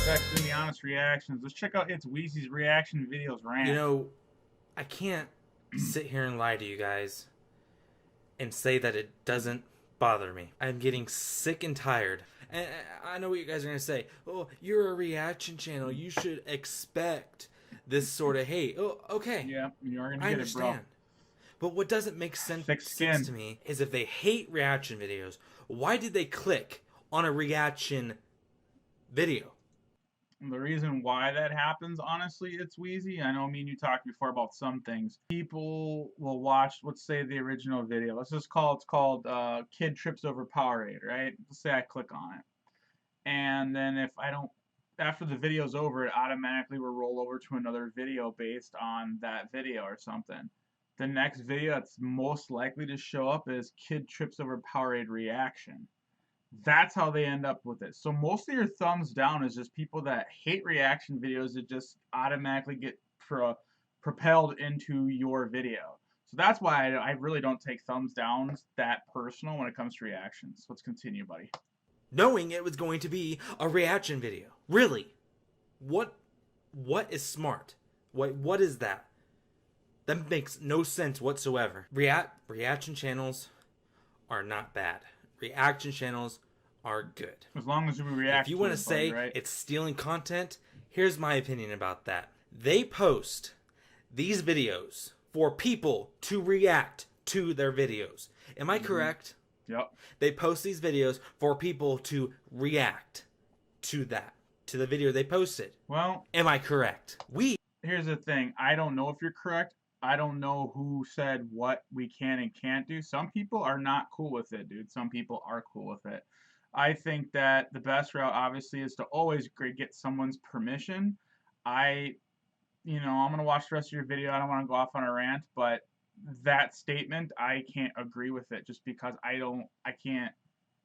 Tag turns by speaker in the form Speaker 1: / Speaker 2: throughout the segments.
Speaker 1: Let's do the honest reactions. Let's check out Itswheezy's reaction videos rant.
Speaker 2: You know, I can't sit here and lie to you guys and say that it doesn't bother me. I'm getting sick and tired. And I know what you guys are going to say. Oh, you're a reaction channel. You should expect this sort of hate. Oh, okay.
Speaker 1: Yeah, you are going to
Speaker 2: I
Speaker 1: get
Speaker 2: understand.
Speaker 1: it, bro.
Speaker 2: But what doesn't make sense to me is if they hate reaction videos, why did they click on a reaction video?
Speaker 1: The reason why that happens, honestly, Itswheezy, I know me and you talked before about some things. People will watch, let's say, the original video. Let's just call it's called Kid Trips Over Powerade, right? Let's say I click on it. And then if I don't, after the video's over, it automatically will roll over to another video based on that video or something. The next video that's most likely to show up is Kid Trips Over Powerade reaction. That's how they end up with it. So most of your thumbs down is just people that hate reaction videos that just automatically get propelled into your video. So that's why I really don't take thumbs downs that personal when it comes to reactions. Let's continue, buddy.
Speaker 2: Knowing it was going to be a reaction video. Really? What is smart? What is that? That makes no sense whatsoever. Reaction channels are not bad. Reaction channels are good.
Speaker 1: As long as we react.
Speaker 2: If you want to say
Speaker 1: right?
Speaker 2: It's stealing content, here's my opinion about that. They post these videos for people to react to their videos. Am I correct?
Speaker 1: Yep.
Speaker 2: They post these videos for people to react to the video they posted.
Speaker 1: Well,
Speaker 2: am I correct?
Speaker 1: Here's the thing. I don't know if you're correct. I don't know who said what we can and can't do. Some people are not cool with it, dude. Some people are cool with it. I think that the best route, obviously, is to always get someone's permission. I'm going to watch the rest of your video. I don't want to go off on a rant, but that statement, I can't agree with it just because I can't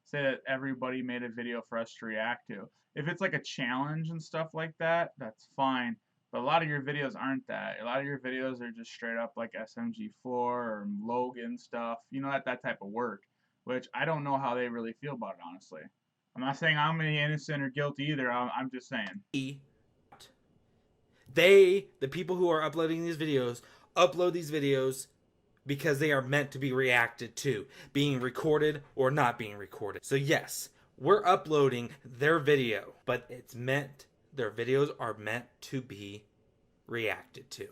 Speaker 1: say that everybody made a video for us to react to. If it's like a challenge and stuff like that, that's fine. But a lot of your videos aren't that. A lot of your videos are just straight up like SMG4 or Logan stuff, that type of work, which I don't know how they really feel about it, honestly. I'm not saying I'm any innocent or guilty either. I'm just saying.
Speaker 2: The people who are uploading these videos, upload these videos because they are meant to be reacted to, being recorded or not being recorded. So yes, we're uploading their video, but their videos are meant to be reacted to.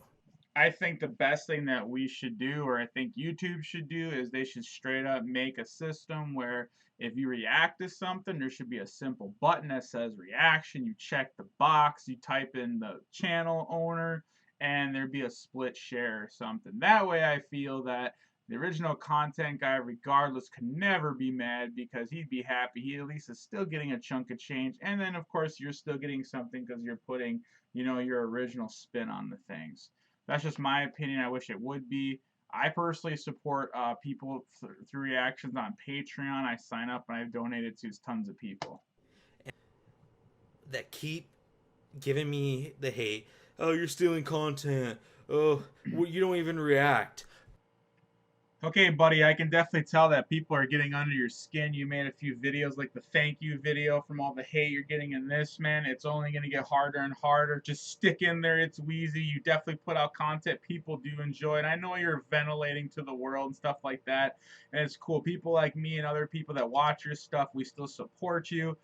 Speaker 1: I think the best thing that we should do, or I think YouTube should do, is they should straight up make a system where if you react to something, there should be a simple button that says reaction. You check the box, you type in the channel owner, and there'd be a split share or something. That way I feel that the original content guy, regardless, could never be mad because he'd be happy. He at least is still getting a chunk of change. And then, of course, you're still getting something because you're putting, your original spin on the things. That's just my opinion. I wish it would be. I personally support people through reactions on Patreon. I sign up and I've donated to tons of people.
Speaker 2: That keep giving me the hate. Oh, you're stealing content. Oh, you don't even react.
Speaker 1: Okay, buddy, I can definitely tell that people are getting under your skin. You made a few videos like the thank you video from all the hate you're getting in this, man. It's only going to get harder and harder. Just stick in there, Itswheezy. You definitely put out content people do enjoy. And I know you're ventilating to the world and stuff like that. And it's cool. People like me and other people that watch your stuff, we still support you.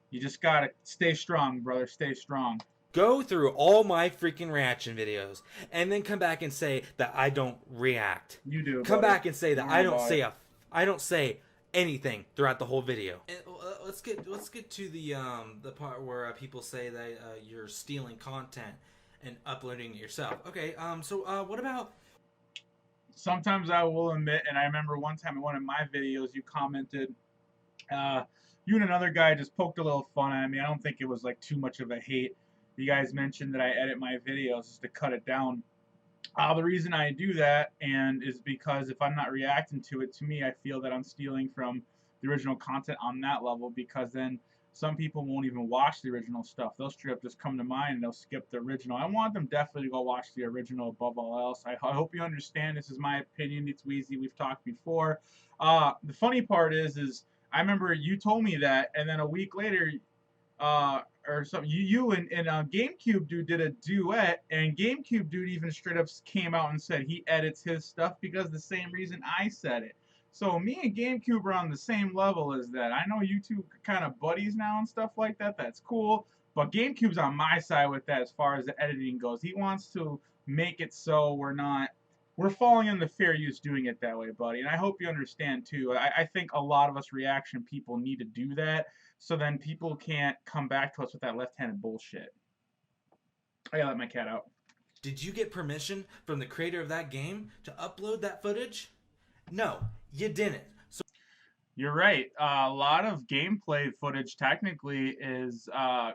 Speaker 1: You just got to stay strong, brother. Stay strong.
Speaker 2: Go through all my freaking reaction videos and then come back and say that I don't react.
Speaker 1: You do.
Speaker 2: Come back and say that I don't say anything throughout the whole video. And, let's get to the part where people say that you're stealing content and uploading it yourself. Okay. So what about?
Speaker 1: Sometimes I will admit, and I remember one time in one of my videos, you commented. You and another guy just poked a little fun at me. I don't think it was like too much of a hate. You guys mentioned that I edit my videos just to cut it down. The reason I do that is because if I'm not reacting to it, to me, I feel that I'm stealing from the original content on that level, because then some people won't even watch the original stuff. They'll straight up just come to mine and they'll skip the original. I want them definitely to go watch the original above all else. I hope you understand. This is my opinion. It's Weezy. We've talked before. The funny part is I remember you told me that, and then a week later, or something. You and GameCube dude did a duet, and GameCube dude even straight up came out and said he edits his stuff because the same reason I said it. So me and GameCube are on the same level as that. I know you two kind of buddies now and stuff like that. That's cool. But GameCube's on my side with that as far as the editing goes. He wants to make it so we're falling into fair use doing it that way, buddy. And I hope you understand too. I think a lot of us reaction people need to do that so then people can't come back to us with that left-handed bullshit. I gotta let my cat out.
Speaker 2: Did you get permission from the creator of that game to upload that footage? No, you didn't. So
Speaker 1: you're right. A lot of gameplay footage technically is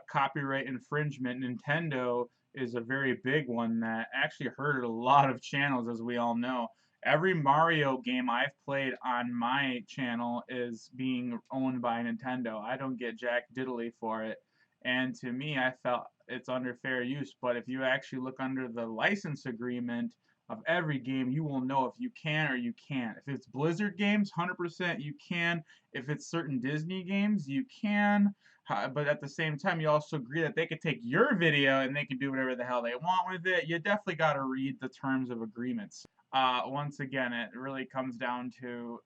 Speaker 1: copyright infringement. Nintendo is a very big one that actually hurted a lot of channels, as we all know. Every Mario game I've played on my channel is being owned by Nintendo. I don't get jack diddly for it. And to me, I felt it's under fair use. But if you actually look under the license agreement of every game, you will know if you can or you can't. If it's Blizzard games, 100% you can. If it's certain Disney games, you can. But at the same time, you also agree that they could take your video and they can do whatever the hell they want with it. You definitely got to read the terms of agreements. Once again, it really comes down to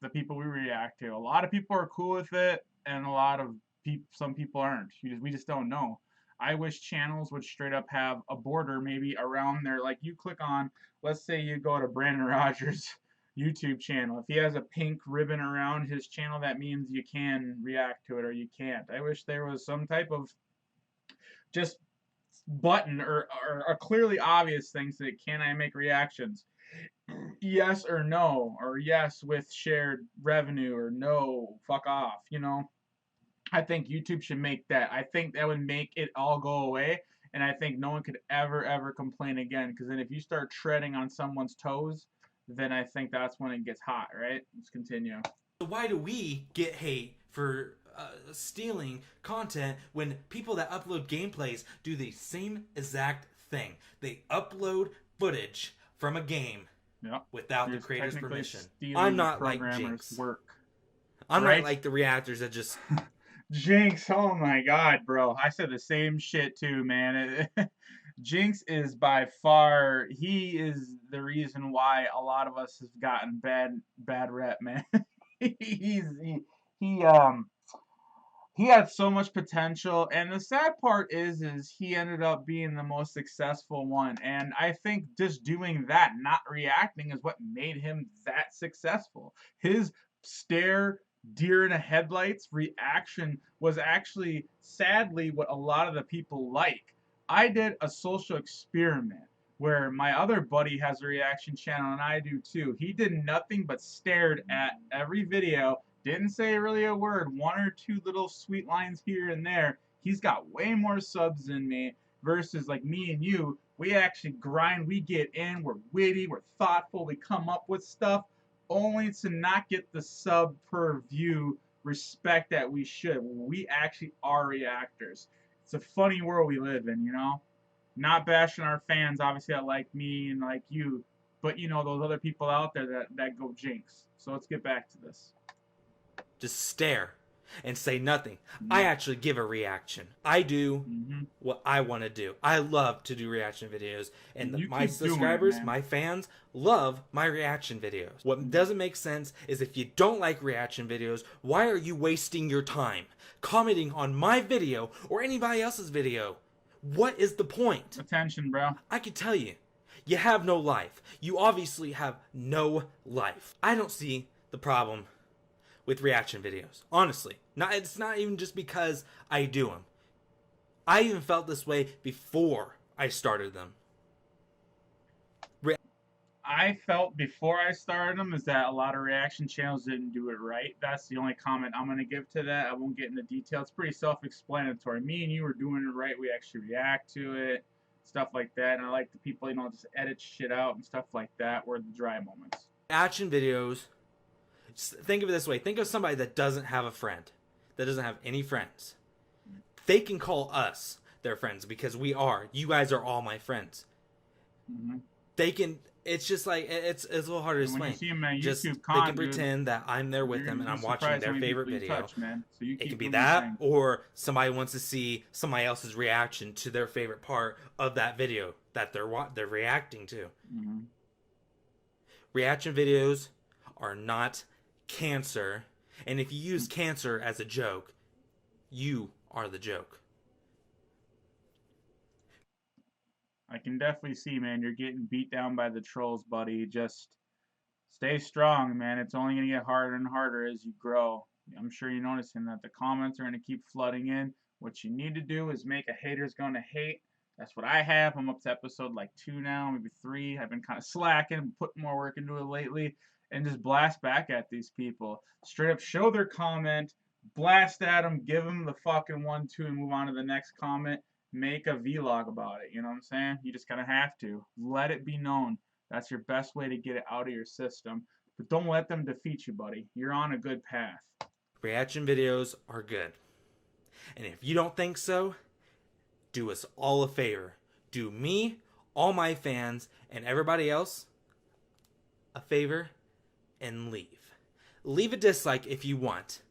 Speaker 1: the people we react to. A lot of people are cool with it, and a lot of some people aren't. We just don't know. I wish channels would straight up have a border maybe around there. Like you click on, let's say you go to Brandon Rogers' YouTube channel. If he has a pink ribbon around his channel, that means you can react to it or you can't. I wish there was some type of just button or a clearly obvious thing so that can I make reactions? Yes or no, or yes with shared revenue, or no, fuck off, you know? I think YouTube should make that. I think that would make it all go away, and I think no one could ever complain again. Because then if you start treading on someone's toes, then I think that's when it gets hot, right? Let's continue.
Speaker 2: why do we get hate for stealing content when people that upload gameplays do the same exact thing? They upload footage from a game without the creator's permission. I'm not like Jinx. I'm not like the reactors that just...
Speaker 1: Jinx, oh my god, bro. I said the same shit too, man. Jinx is by far, he is the reason why a lot of us have gotten bad rep, man. he had so much potential, and the sad part is he ended up being the most successful one. And I think just doing that, not reacting, is what made him that successful. His deer in the headlights reaction was actually sadly what a lot of the people like. I did a social experiment where my other buddy has a reaction channel and I do too. He did nothing but stared at every video, didn't say really a word, one or two little sweet lines here and there. He's got way more subs than me versus like me and you. We actually grind, we get in, we're witty, we're thoughtful, we come up with stuff only to not get the sub per view respect that we should. We actually are reactors. It's a funny world we live in, you know? Not bashing our fans, obviously, that like me and like you, but you know, those other people out there that go Jinx. So let's get back to this.
Speaker 2: Just stare and say nothing. I actually give a reaction. I do what I want to do. I love to do reaction videos, and my subscribers, my fans, love my reaction videos. What doesn't make sense is if you don't like reaction videos, why are you wasting your time commenting on my video or anybody else's video? What is the point?
Speaker 1: Attention, bro.
Speaker 2: I can tell you, you have no life. You obviously have no life. I don't see the problem with reaction videos, honestly. It's not even just because I do them. I even felt this way before I started them.
Speaker 1: I felt before I started them is that a lot of reaction channels didn't do it right. That's the only comment I'm going to give to that. I won't get into detail. It's pretty self-explanatory. Me and you were doing it right. We actually react to it, stuff like that. And I like the people, you know, just edit shit out and stuff like that were the dry moments.
Speaker 2: Reaction videos, think of it this way. Think of somebody that doesn't have a friend, that doesn't have any friends. They can call us their friends because we are. You guys are all my friends. They can it's just like it's a little harder to
Speaker 1: And when you
Speaker 2: explain.
Speaker 1: see them on
Speaker 2: Just
Speaker 1: YouTube
Speaker 2: they can
Speaker 1: con, dude,
Speaker 2: pretend that I'm there with
Speaker 1: you're
Speaker 2: them
Speaker 1: gonna
Speaker 2: and
Speaker 1: be
Speaker 2: I'm watching
Speaker 1: surprised how
Speaker 2: their
Speaker 1: many
Speaker 2: favorite
Speaker 1: people you
Speaker 2: video.
Speaker 1: touch, man. So you
Speaker 2: It can
Speaker 1: keep
Speaker 2: be
Speaker 1: doing your
Speaker 2: that,
Speaker 1: thing.
Speaker 2: or somebody wants to see somebody else's reaction to their favorite part of that video that they're reacting to.
Speaker 1: Mm-hmm.
Speaker 2: Reaction videos are not cancer, and if you use cancer as a joke, you are the joke.
Speaker 1: I can definitely see, man, you're getting beat down by the trolls, buddy. Just stay strong, man. It's only going to get harder and harder as you grow. I'm sure you're noticing that the comments are going to keep flooding in. What you need to do is make a haters going to hate. That's what I have. I'm up to episode like 2 now, maybe 3. I've been kind of slacking, putting more work into it lately, and just blast back at these people. Straight up show their comment, blast at them, give them the fucking 1-2, and move on to the next comment. Make a vlog about it. You know what I'm saying? You just kind of have to. Let it be known. That's your best way to get it out of your system. But don't let them defeat you, buddy. You're on a good path.
Speaker 2: Reaction videos are good. And if you don't think so, do us all a favor. Do me, all my fans, and everybody else a favor and leave. Leave a dislike if you want.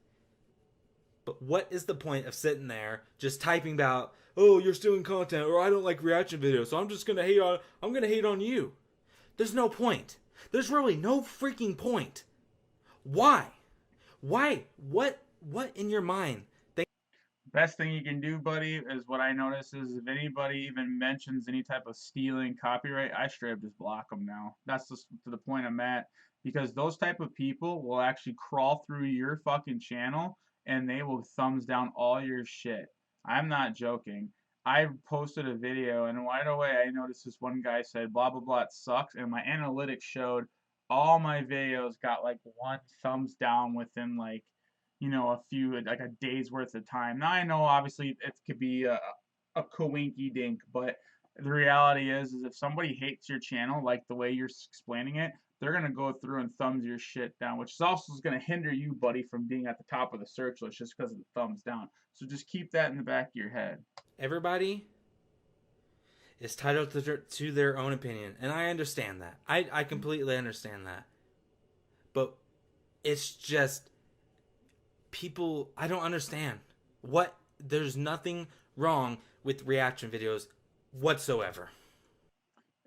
Speaker 2: But what is the point of sitting there just typing about, oh, you're stealing content, or I don't like reaction videos, so I'm gonna hate on you. There's no point. There's really no freaking point. Why? Why? What in your mind?
Speaker 1: Best thing you can do, buddy, is what I notice is if anybody even mentions any type of stealing copyright, I straight up just block them now. That's just to the point I'm at. Because those type of people will actually crawl through your fucking channel and they will thumbs down all your shit. I'm not joking. I posted a video and right away I noticed this one guy said blah blah blah it sucks, and my analytics showed all my videos got like 1 thumbs down within like a few like a day's worth of time. Now I know obviously it could be a coinky dink, but the reality is if somebody hates your channel like the way you're explaining it, they're gonna go through and thumbs your shit down, which is also gonna hinder you, buddy, from being at the top of the search list just because of the thumbs down. So just keep that in the back of your head.
Speaker 2: Everybody is titled to their own opinion, and I understand that. I completely understand that. But it's just people, I don't understand. There's nothing wrong with reaction videos whatsoever.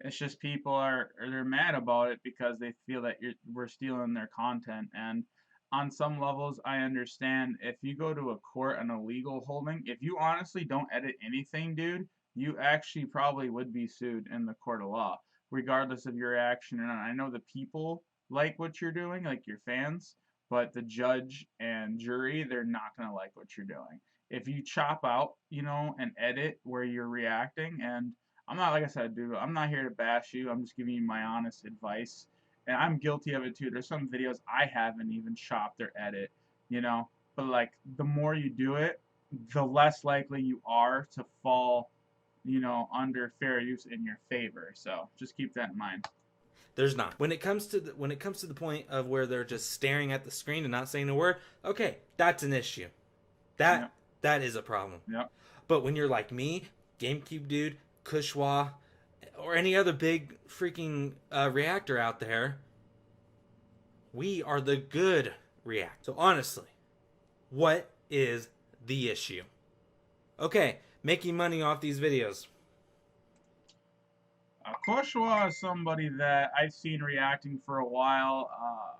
Speaker 1: It's just people they're mad about it because they feel that we're stealing their content. And on some levels I understand if you go to a court on a legal holding, if you honestly don't edit anything, dude, you actually probably would be sued in the court of law regardless of your action or not. I know the people like what you're doing, like your fans, but the judge and jury, they're not going to like what you're doing. If you chop out, and edit where you're reacting, and I'm not, like I said, dude, I'm not here to bash you. I'm just giving you my honest advice. And I'm guilty of it too. There's some videos I haven't even chopped or edit, you know. But like the more you do it, the less likely you are to fall, under fair use in your favor. So just keep that in mind.
Speaker 2: There's not. When it comes to the point of where they're just staring at the screen and not saying a word, okay, that's an issue.
Speaker 1: Yep.
Speaker 2: That is a problem.
Speaker 1: Yep.
Speaker 2: But when you're like me, GameCube Dude, Kushowa, or any other big freaking reactor out there, we are the good react. So honestly, what is the issue? Okay, making money off these videos.
Speaker 1: Kushowa is somebody that I've seen reacting for a while.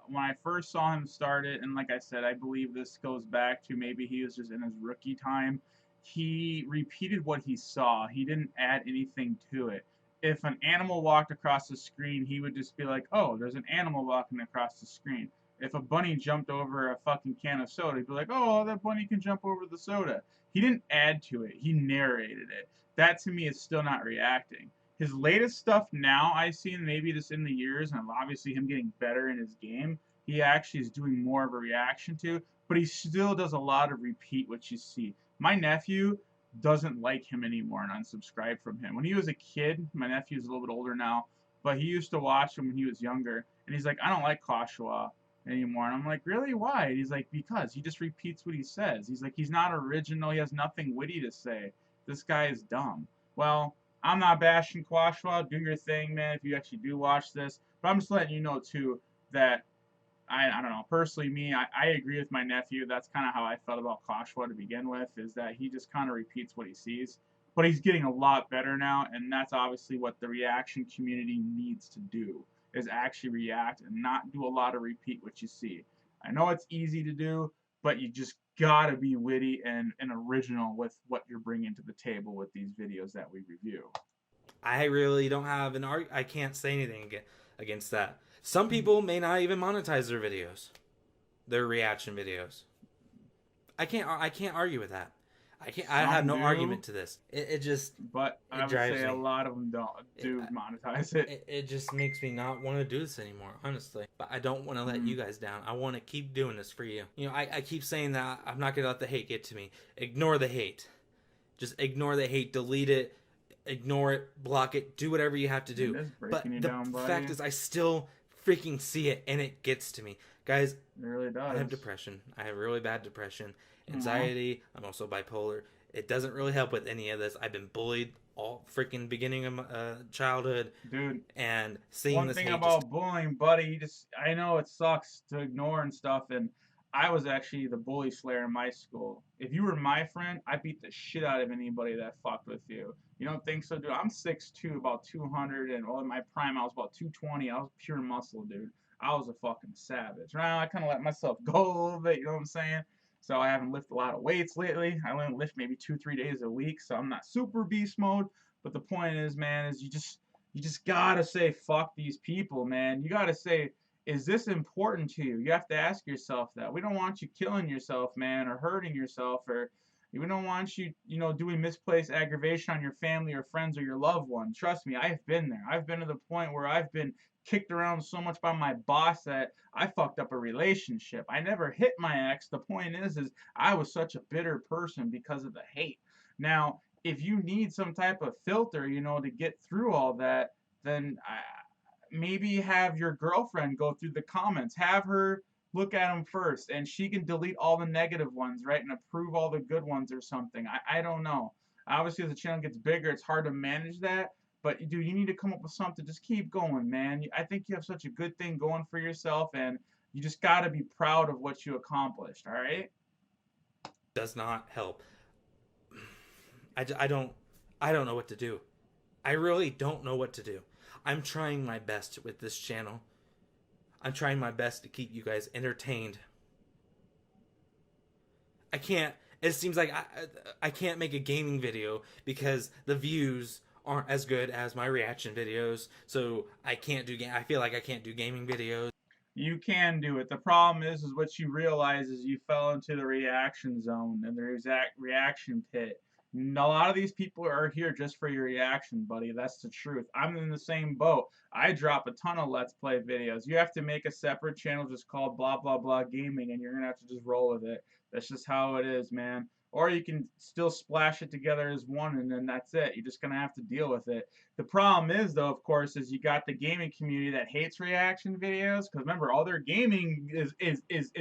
Speaker 1: When I first saw him start it, and like I said, I believe this goes back to maybe he was just in his rookie time. He repeated what he saw. He didn't add anything to it. If an animal walked across the screen, he would just be like, oh, there's an animal walking across the screen. If a bunny jumped over a fucking can of soda, he'd be like, oh, that bunny can jump over the soda. He didn't add to it. He narrated it. That to me is still not reacting. His latest stuff now I've seen, maybe just in the years, and obviously him getting better in his game, he actually is doing more of a reaction to, but he still does a lot of repeat what you see. My nephew doesn't like him anymore and unsubscribed from him. When he was a kid, my nephew's a little bit older now, but he used to watch him when he was younger, and he's like, I don't like Kushowa anymore. And I'm like, really? Why? And he's like, because he just repeats what he says. He's like, he's not original. He has nothing witty to say. This guy is dumb. Well, I'm not bashing kushowa. Do your thing, man. If you actually do watch this, but I'm just letting you know too that I don't know. Personally, me, I agree with my nephew. That's kind of how I felt about kushowa to begin with. Is that he just kind of repeats what he sees, but he's getting a lot better now, and that's obviously what the reaction community needs to do is actually react and not do a lot of repeat what you see. I know it's easy to do, but you just gotta be witty and original with what you're bringing to the table with these videos that we review.
Speaker 2: I really don't have an I can't say anything against that. Some people may not even monetize their videos, their reaction videos. I can't argue with that. I have
Speaker 1: Some
Speaker 2: no
Speaker 1: do,
Speaker 2: argument to this. It just
Speaker 1: but I
Speaker 2: it
Speaker 1: would
Speaker 2: drives
Speaker 1: say a
Speaker 2: me.
Speaker 1: lot of them don't
Speaker 2: It,
Speaker 1: do monetize it.
Speaker 2: it just makes me not want to do this anymore, honestly. But I don't want to let you guys down. I want to keep doing this for you. You know, I keep saying that I'm not gonna let the hate get to me. Ignore the hate. Just ignore the hate. Delete it. Ignore it. Block it. Do whatever you have to do. But
Speaker 1: You
Speaker 2: the
Speaker 1: down,
Speaker 2: fact is, I still freaking see it, and it gets to me, guys.
Speaker 1: It really does.
Speaker 2: I have depression. I have really bad depression, anxiety. I'm also bipolar. It doesn't really help with any of this. I've been bullied all freaking beginning of my childhood,
Speaker 1: dude.
Speaker 2: and seeing
Speaker 1: One
Speaker 2: this
Speaker 1: thing
Speaker 2: hate
Speaker 1: about bullying, buddy, you just I know it sucks to ignore and stuff, and I was actually the bully slayer in my school. If you were my friend, I beat the shit out of anybody that fucked with you. You don't think so, dude? I'm 6'2", about 200, and well, in my prime, I was about 220. I was pure muscle, dude. I was a fucking savage. Now I kind of let myself go a little bit. You know what I'm saying? So I haven't lifted a lot of weights lately. I only lift maybe 2-3 days a week, so I'm not super beast mode. But the point is, man, is you just gotta say fuck these people, man. You gotta say, is this important to you? You have to ask yourself that. We don't want you killing yourself, man, or hurting yourself, or we don't want you, doing misplaced aggravation on your family or friends or your loved one. Trust me, I've been there. I've been to the point where I've been kicked around so much by my boss that I fucked up a relationship. I never hit my ex. The point is I was such a bitter person because of the hate. Now, if you need some type of filter, to get through all that, then maybe have your girlfriend go through the comments. Have her look at them first, and she can delete all the negative ones, right, and approve all the good ones or something. I don't know. Obviously, as the channel gets bigger, it's hard to manage that. But dude, you need to come up with something. Just keep going, man. I think you have such a good thing going for yourself, and you just got to be proud of what you accomplished. All right.
Speaker 2: does not help. I don't know what to do. I really don't know what to do. I'm trying my best with this channel. I'm trying my best to keep you guys entertained. I can't. It seems like I can't make a gaming video because the views aren't as good as my reaction videos. So I can't do. I feel like I can't do gaming videos.
Speaker 1: You can do it. The problem is what you realize is you fell into the reaction zone and the exact reaction pit. And a lot of these people are here just for your reaction, buddy. That's the truth. I'm in the same boat. I drop a ton of Let's Play videos. You have to make a separate channel just called blah blah blah gaming, and you're gonna have to just roll with it. That's just how it is, man. Or you can still splash it together as one, and then that's it. You're just gonna have to deal with it. The problem is, though, of course, is you got the gaming community that hates reaction videos. Because remember, all their gaming is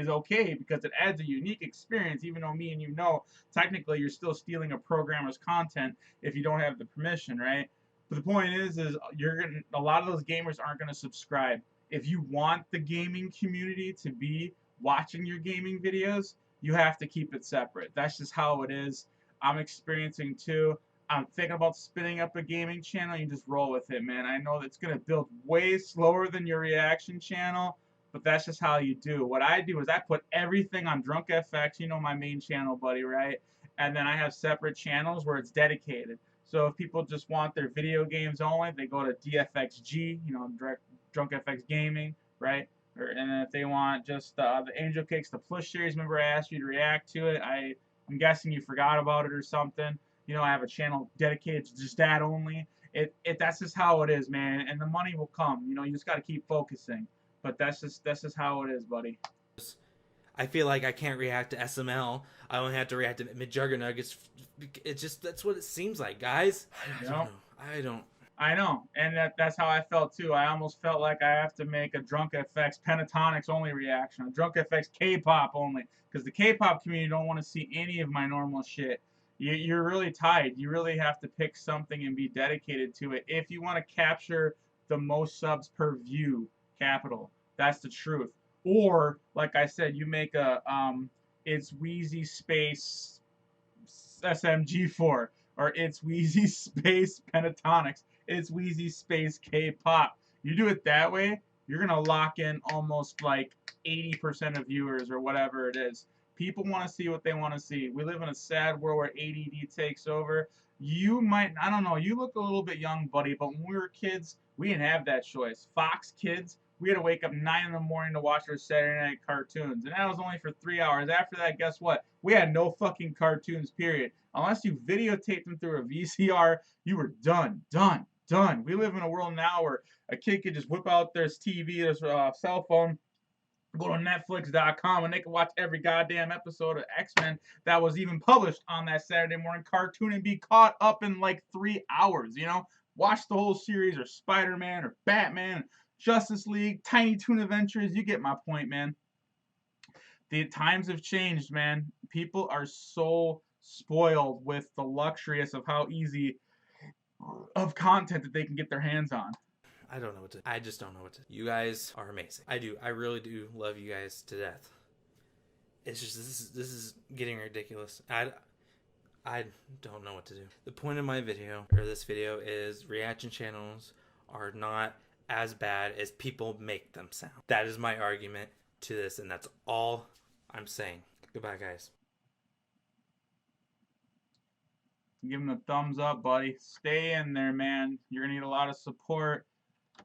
Speaker 1: okay because it adds a unique experience. Even though me and you know, technically, you're still stealing a programmer's content if you don't have the permission, right? But the point is you're gonna a lot of those gamers aren't gonna subscribe. If you want the gaming community to be watching your gaming videos, you have to keep it separate. That's just how it is. I'm experiencing too. I'm thinking about spinning up a gaming channel. You just roll with it, man. I know that's gonna build way slower than your reaction channel, but that's just how you do. What I do is I put everything on Drunk FX, my main channel, buddy, right? And then I have separate channels where it's dedicated. So if people just want their video games only, they go to DFXG, Drunk FX Gaming, right? And then if they want just the Angel Cakes, the Plush series, remember I asked you to react to it. I'm guessing you forgot about it or something. I have a channel dedicated to just that only. That's just how it is, man. And the money will come. You just got to keep focusing. But that's just how it is, buddy.
Speaker 2: I feel like I can't react to SML. I only have to react to Mid-Juggernog. It's just that's what it seems like, guys. I don't know.
Speaker 1: I know, and that's how I felt too. I almost felt like I have to make a Drunk FX Pentatonics only reaction, a Drunk FX K-pop only, because the K-pop community don't want to see any of my normal shit. you're really tied. You really have to pick something and be dedicated to it if you want to capture the most subs per view capital. That's the truth. Or like I said, you make a it's Wheezy space SMG4, or it's Wheezy space Pentatonics, it's Wheezy space K-pop. You do it that way, you're gonna lock in almost like 80% of viewers or whatever it is. People want to see what they want to see. We live in a sad world where ADD takes over. You might, I don't know, you look a little bit young, buddy, but when we were kids, we didn't have that choice. Fox Kids, we had to wake up 9 in the morning to watch our Saturday night cartoons. And that was only for 3 hours. After that, guess what? We had no fucking cartoons, period. Unless you videotaped them through a VCR, you were done, done, done. We live in a world now where a kid could just whip out their TV, their cell phone, go to Netflix.com, and they can watch every goddamn episode of X-Men that was even published on that Saturday morning cartoon and be caught up in like 3 hours, you know? Watch the whole series, or Spider-Man, or Batman, Justice League, Tiny Toon Adventures. You get my point, man. The times have changed, man. People are so spoiled with the luxurious of how easy of content that they can get their hands on.
Speaker 2: I don't know what to. I just don't know what to. You guys are amazing. I do. I really do love you guys to death. It's just this is getting ridiculous. I don't know what to do. The point of my video, or this video, is reaction channels are not as bad as people make them sound. That is my argument to this, and that's all I'm saying. Goodbye, guys.
Speaker 1: Give them a thumbs up, buddy. Stay in there, man. You're going to need a lot of support.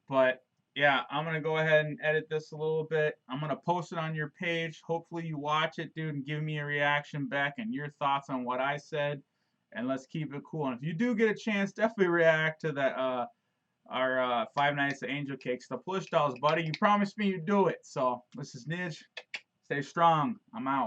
Speaker 1: But yeah, I'm going to go ahead and edit this a little bit. I'm going to post it on your page. Hopefully you watch it, dude, and give me a reaction back and your thoughts on what I said. And let's keep it cool. And if you do get a chance, definitely react to that our Five Nights at Angel Cakes, the plush dolls, buddy. You promised me you'd do it. So this is Nidge. Stay strong. I'm out.